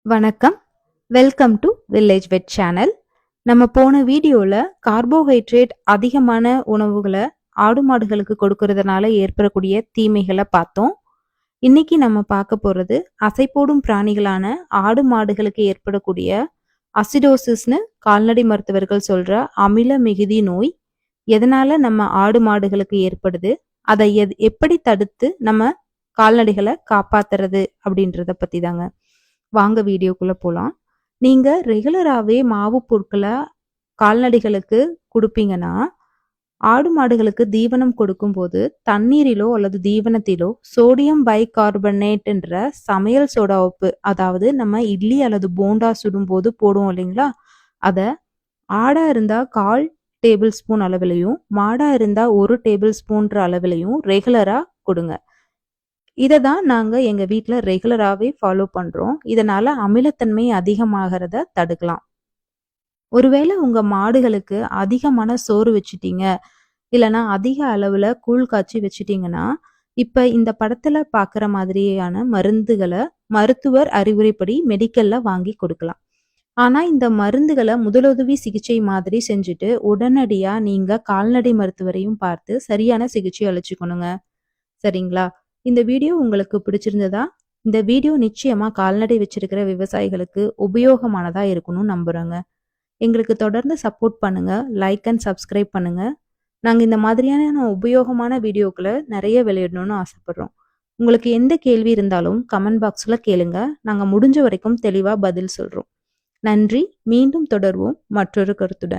வணக்கம். Welcome to village wet channel. நம்ம போன வீடியோல கார்போஹைட்ரேட் அதிகமான உணவுகளை ஆடு மாடுகளுக்கு கொடுக்கறதுனால ஏற்படக்கூடிய தீமைகளை பார்த்தோம். இன்னைக்கு நம்ம பார்க்க போறது அசைப்போடும் பிராணிகளான ஆடு மாடுகளுக்கு ஏற்படக்கூடிய அசிடோசிஸ்னு கால்நடை மருத்துவர்கள் சொல்ற அமில மிகுதி நோய் எதனால நம்ம ஆடு மாடுகளுக்கு ஏற்படுது, அதை எப்படி தடுத்து நம்ம கால்நடைகளை காப்பாத்துறது அப்படின்றத பத்தி தாங்க. வாங்க வீடியோக்குள்ள போலாம். நீங்க ரெகுலராகவே மாவு பொருட்களை கால்நடைகளுக்கு கொடுப்பீங்கன்னா, ஆடு மாடுகளுக்கு தீவனம் கொடுக்கும்போது தண்ணீரிலோ அல்லது தீவனத்திலோ சோடியம் பைகார்பனேட் என்ற சமையல் சோடா உப்பு, அதாவது நம்ம இட்லி அல்லது போண்டா சுடும்போது போடுவோம் இல்லைங்களா, அதை ஆடா இருந்தா 1/4 டேபிள் ஸ்பூன் அளவிலையும், மாடா இருந்தா 1 டேபிள் ஸ்பூன்ற அளவிலையும் ரெகுலரா கொடுங்க. இதை தான் நாங்கள் எங்கள் வீட்டில் ரெகுலராகவே ஃபாலோ பண்ணுறோம். இதனால் அமிலத்தன்மை அதிகமாகிறத தடுக்கலாம். ஒருவேளை உங்கள் மாடுகளுக்கு அதிகமான சோறு வச்சுட்டீங்க, இல்லைனா அதிக அளவில் கூழ் காய்ச்சி வச்சுட்டிங்கன்னா, இப்போ இந்த படத்தில் பார்க்குற மாதிரியான மருந்துகளை மருத்துவர் அறிவுரைப்படி மெடிக்கலில் வாங்கி கொடுக்கலாம். ஆனால் இந்த மருந்துகளை முதலுதவி சிகிச்சை மாதிரி செஞ்சுட்டு உடனடியாக நீங்கள் கால்நடை மருத்துவரையும் பார்த்து சரியான சிகிச்சை அளிச்சுக்கணுங்க. சரிங்களா? இந்த வீடியோ உங்களுக்கு பிடிச்சிருந்ததா? இந்த வீடியோ நிச்சயமா கால்நடை வச்சிருக்கிற விவசாயிகளுக்கு உபயோகமானதா இருக்கணும்னு நம்புறேங்க. எங்களுக்கு தொடர்ந்து சப்போர்ட் பண்ணுங்க, லைக் அண்ட் சப்ஸ்கிரைப் பண்ணுங்க. நாங்கள் இந்த மாதிரியான உபயோகமான வீடியோக்களை நிறைய வெளியிடணும்னு ஆசைப்படுறோம். உங்களுக்கு எந்த கேள்வி இருந்தாலும் கமெண்ட் பாக்ஸில் கேளுங்க. நாங்கள் முடிஞ்ச வரைக்கும் தெளிவாக பதில் சொல்கிறோம். நன்றி. மீண்டும் தொடர்வோம் மற்றொரு கருத்துடன்.